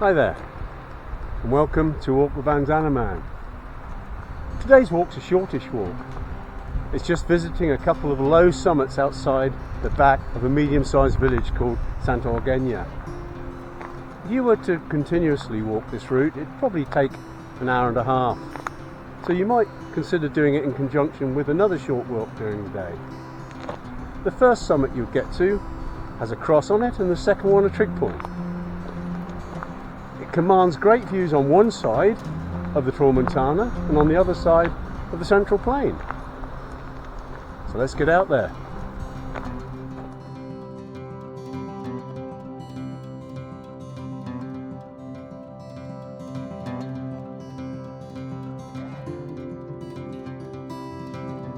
Hi there, and welcome to Walk the Bandana Man. Today's walk's a shortish walk. It's just visiting a couple of low summits outside the back of a medium-sized village called Santa Eugenia. If you were to continuously walk this route, it'd probably take an hour and a half. So you might consider doing it in conjunction with another short walk during the day. The first summit you'll get to has a cross on it, and the second one a trig point. It commands great views on one side of the Tramuntana and on the other side of the central plain. So let's get out there.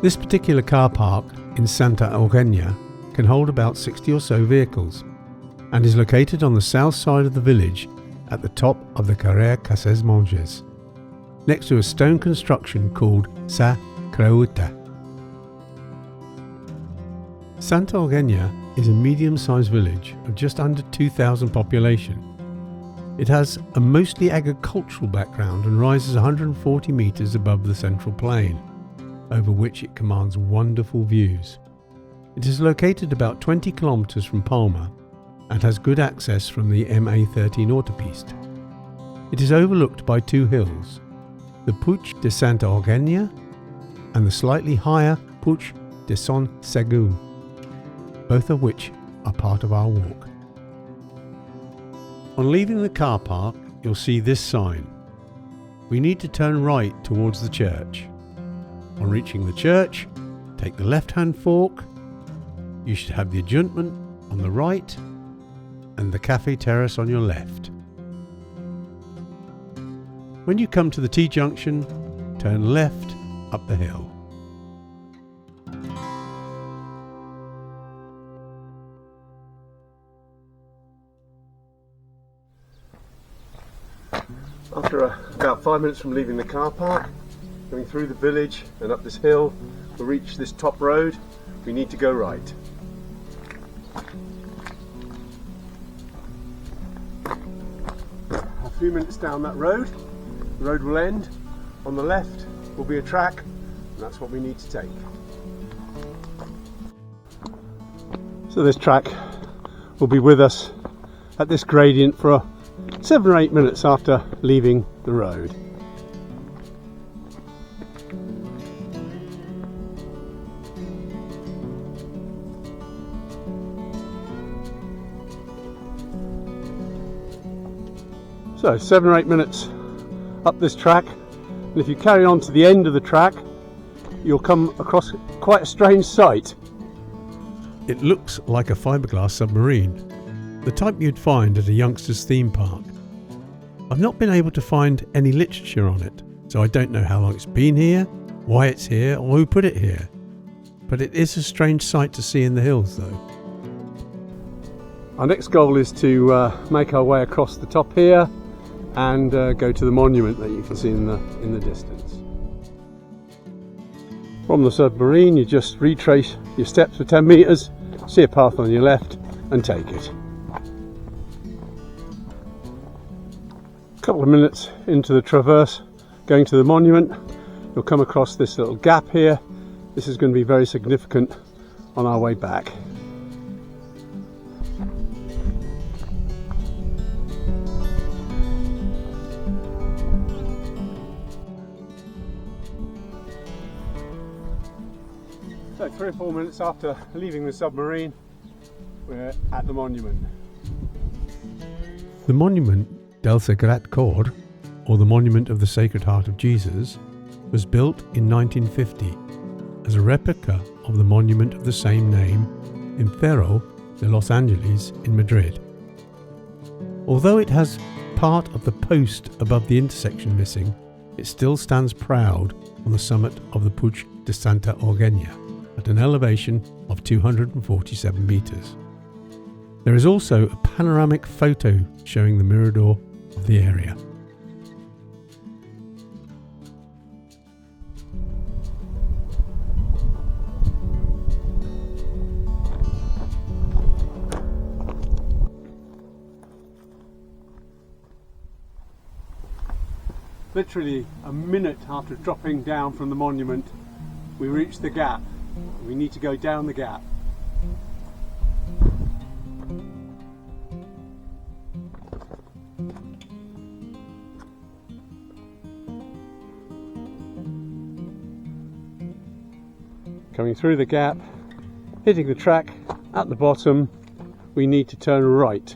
This particular car park in Santa Eugenia can hold about 60 or so vehicles and is located on the south side of the village at the top of the Carrera Cases Monges, next to a stone construction called Sa Creuta. Santa Eugenia is a medium-sized village of just under 2,000 population. It has a mostly agricultural background and rises 140 metres above the central plain, over which it commands wonderful views. It is located about 20 kilometres from Palma and has good access from the MA13 autopiste. It is overlooked by two hills, the Puig de Santa Eugenia and the slightly higher Puig de Son Segur, both of which are part of our walk. On leaving the car park, you'll see this sign. We need to turn right towards the church. On reaching the church, take the left-hand fork. You should have the adjuntment on the right and the cafe terrace on your left. When you come to the T-junction, turn left up the hill. After about 5 minutes from leaving the car park, going through the village and up this hill, we'll reach this top road. We need to go right. A few minutes down that road, the road will end. On the left will be a track, and that's what we need to take. So this track will be with us at this gradient for 7 or 8 minutes after leaving the road. So 7 or 8 minutes up this track, and if you carry on to the end of the track, you'll come across quite a strange sight. It looks like a fiberglass submarine, the type you'd find at a youngster's theme park. I've not been able to find any literature on it, so I don't know how long it's been here, why it's here, or who put it here. But it is a strange sight to see in the hills though. Our next goal is to make our way across the top here and go to the monument that you can see in the distance. From the Submarine, you just retrace your steps for 10 metres, see a path on your left and take it. A couple of minutes into the traverse going to the monument, you'll come across this little gap here. This is going to be very significant on our way back. So 3 or 4 minutes after leaving the Submarine, we're at the monument. The monument del Sagrat Cor, or the Monument of the Sacred Heart of Jesus, was built in 1950 as a replica of the monument of the same name in Cerro de Los Angeles in Madrid. Although it has part of the post above the intersection missing, it still stands proud on the summit of the Puig de Santa Eugenia at an elevation of 247 metres. There is also a panoramic photo showing the mirador of the area. Literally a minute after dropping down from the monument, we reached the gap. We need to go down the gap. Coming through the gap, hitting the track at the bottom, we need to turn right.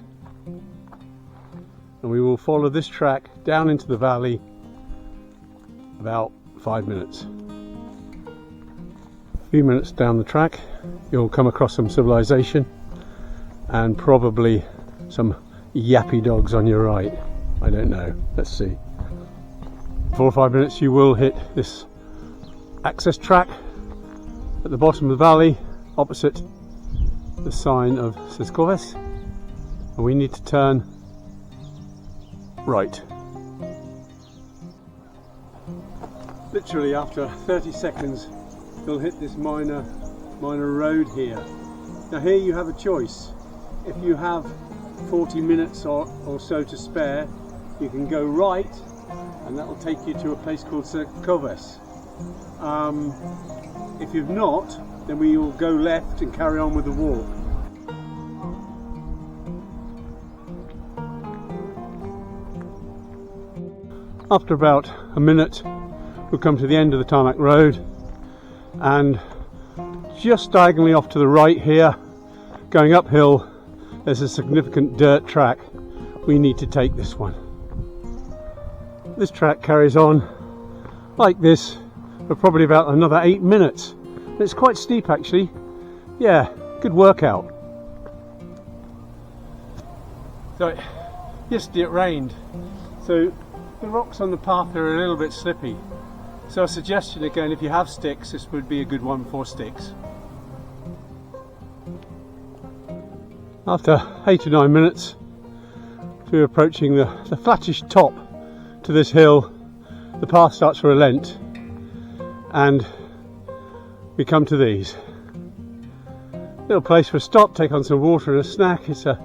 And we will follow this track down into the valley about 5 minutes. A few minutes down the track, you'll come across some civilization and probably some yappy dogs on your right. I don't know, let's see. 4 or 5 minutes you will hit this access track at the bottom of the valley opposite the sign of Covas, and we need to turn right. Literally after 30 seconds you'll hit this minor road here. Now here you have a choice. If you have 40 minutes or so to spare, you can go right and that will take you to a place called Covas. If you've not, then we will go left and carry on with the walk. After about a minute we'll come to the end of the tarmac road, and just diagonally off to the right here, going uphill, there's a significant dirt track. We need to take this one. This track carries on like this for probably about another 8 minutes. It's quite steep actually. Yeah, good workout. So yesterday it rained, so the rocks on the path are a little bit slippy. So a suggestion again, if you have sticks, this would be a good one for sticks. After 8 or 9 minutes, we're approaching the flattish top to this hill. The path starts to relent and we come to these. Little place for a stop, take on some water and a snack. It's a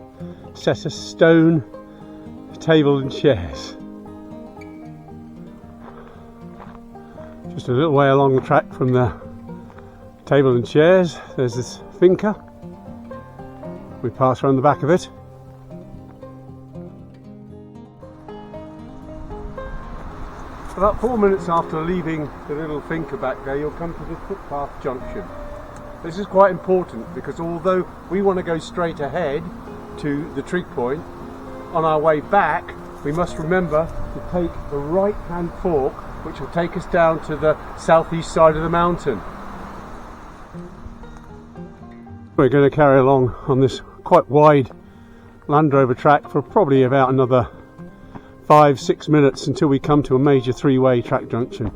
set of stone, a table and chairs. Just a little way along the track from the table and chairs, there's this finca. We pass around the back of it. About 4 minutes after leaving the little finca back there, you'll come to the footpath junction. This is quite important because although we want to go straight ahead to the trig point, on our way back we must remember to take the right hand fork, which will take us down to the southeast side of the mountain. We're going to carry along on this quite wide Land Rover track for probably about another 5-6 minutes until we come to a major three-way track junction.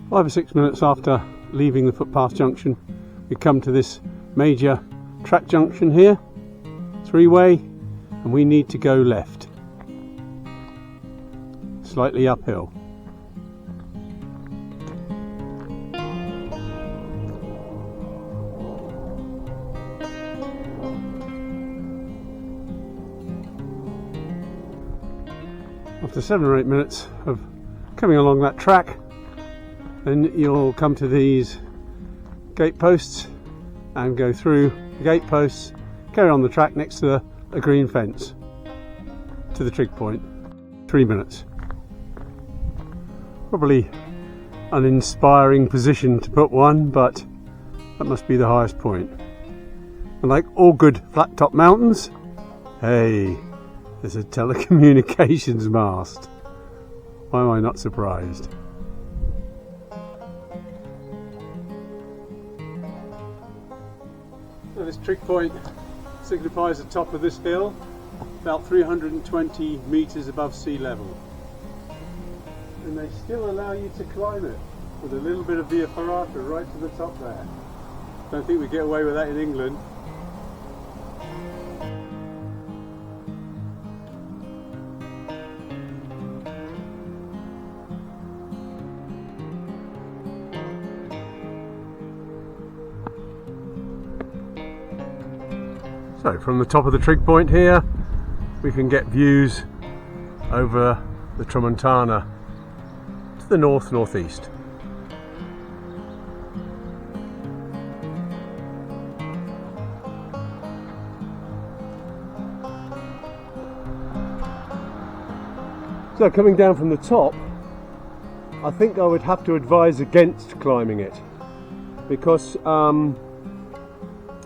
Five or 6 minutes after leaving the footpath junction, we come to this major track junction here, three-way, and we need to go left, slightly uphill. After 7 or 8 minutes of coming along that track, then you'll come to these gate posts and go through the gate posts, carry on the track next to a green fence to the trig point. 3 minutes. Probably an inspiring position to put one, but that must be the highest point. And like all good flat top mountains, hey, there's a telecommunications mast. Why am I not surprised? So this trig point signifies the top of this hill, about 320 metres above sea level. And they still allow you to climb it with a little bit of via ferrata right to the top there. Don't think we get away with that in England. So from the top of the trig point here we can get views over the Tramuntana to the north-northeast. So coming down from the top, I think I would have to advise against climbing it, because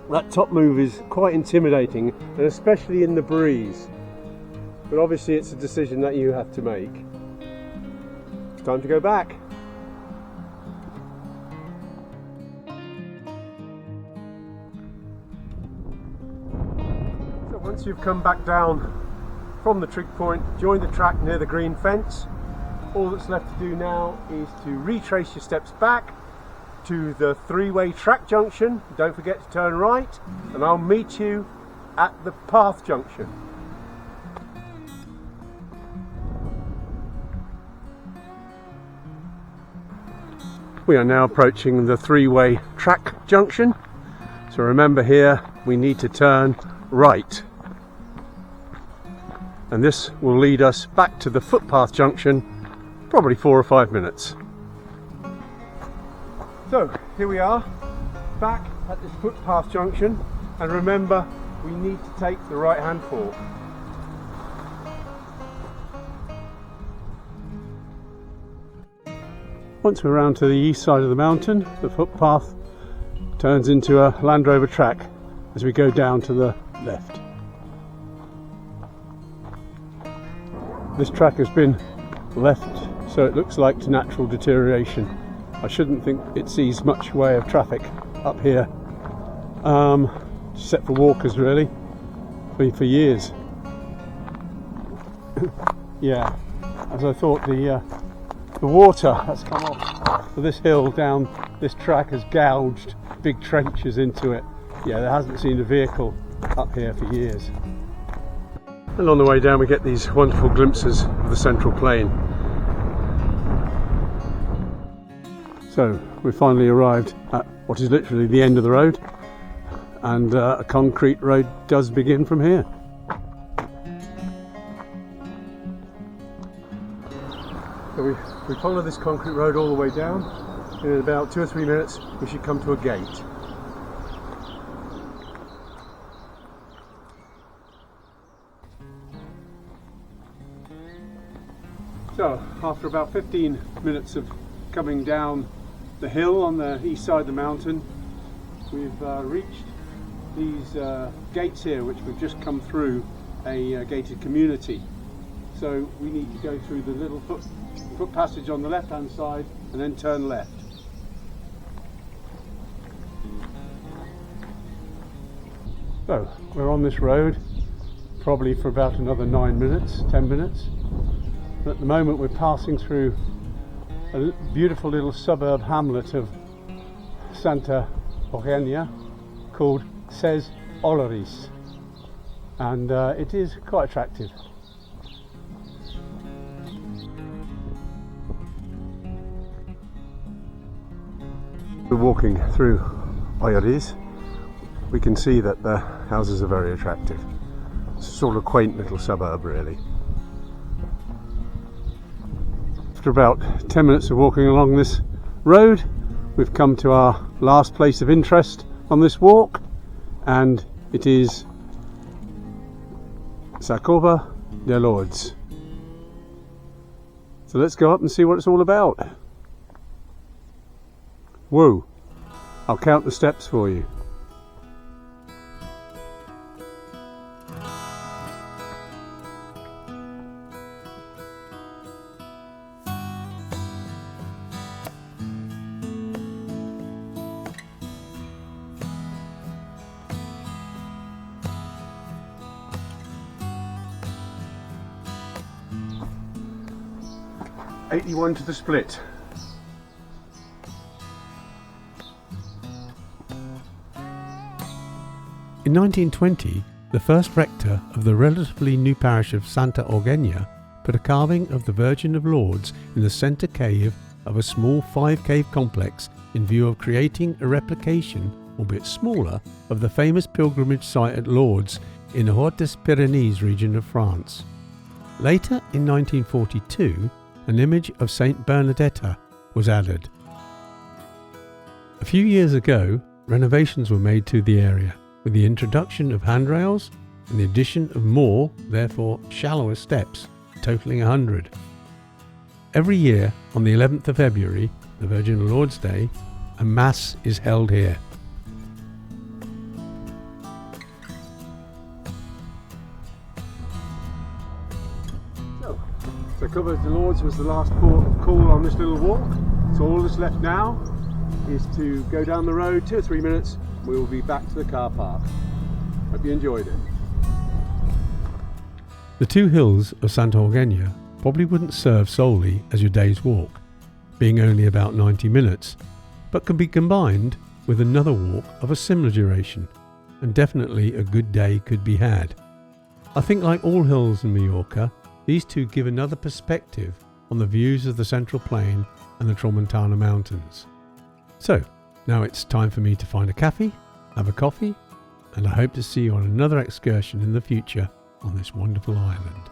that top move is quite intimidating, and especially in the breeze. But obviously it's a decision that you have to make. It's time to go back. So once you've come back down from the trig point, join the track near the green fence, all that's left to do now is to retrace your steps back to the three-way track junction. Don't forget to turn right, and I'll meet you at the path junction. We are now approaching the three-way track junction, so remember here we need to turn right, and this will lead us back to the footpath junction, probably 4 or 5 minutes. So here we are, back at this footpath junction, and remember we need to take the right hand fork. Once we're around to the east side of the mountain, the footpath turns into a Land Rover track as we go down to the left. This track has been left so it looks like to natural deterioration. I shouldn't think it sees much way of traffic up here, except for walkers really, for years. Yeah, as I thought, the water has come off this hill down this track, has gouged big trenches into it. Yeah, there hasn't seen a vehicle up here for years. And on the way down we get these wonderful glimpses of the central plain. So we finally arrived at what is literally the end of the road, and a concrete road does begin from here. So we follow this concrete road all the way down, and in about 2 or 3 minutes we should come to a gate. So after about 15 minutes of coming down the hill on the east side of the mountain, we've reached these gates here, which we've just come through a gated community. So we need to go through the little foot passage on the left hand side and then turn left. So we're on this road probably for about another 9 minutes, 10 minutes. And at the moment we're passing through a beautiful little suburb hamlet of Santa Eugenia called Ses Oloris, and it is quite attractive. We're walking through Oloris. We can see that the houses are very attractive. It's a sort of quaint little suburb really. After about 10 minutes of walking along this road, we've come to our last place of interest on this walk, and it is Covas de Lourdes. So let's go up and see what it's all about. Whoa! I'll count the steps for you. "81 to the split." In 1920, the first rector of the relatively new parish of Santa Eugenia put a carving of the Virgin of Lourdes in the centre cave of a small 5-cave complex in view of creating a replication albeit smaller, of the famous pilgrimage site at Lourdes in the Hautes-Pyrénées region of France. Later, in 1942, an image of Saint Bernadetta was added. A few years ago, renovations were made to the area, with the introduction of handrails and the addition of more, therefore shallower steps, totaling 100. Every year, on the 11th of February, the Virgin of Lourdes Day, a Mass is held here. So Covas de Lourdes was the last port of call on this little walk. So all that's left now is to go down the road 2 or 3 minutes. We will be back to the car park. Hope you enjoyed it. The two hills of Santa Eugenia probably wouldn't serve solely as your day's walk, being only about 90 minutes, but can be combined with another walk of a similar duration, and definitely a good day could be had. I think, like all hills in Mallorca, these two give another perspective on the views of the Central Plain and the Tramuntana Mountains. So, now it's time for me to find a cafe, have a coffee, and I hope to see you on another excursion in the future on this wonderful island.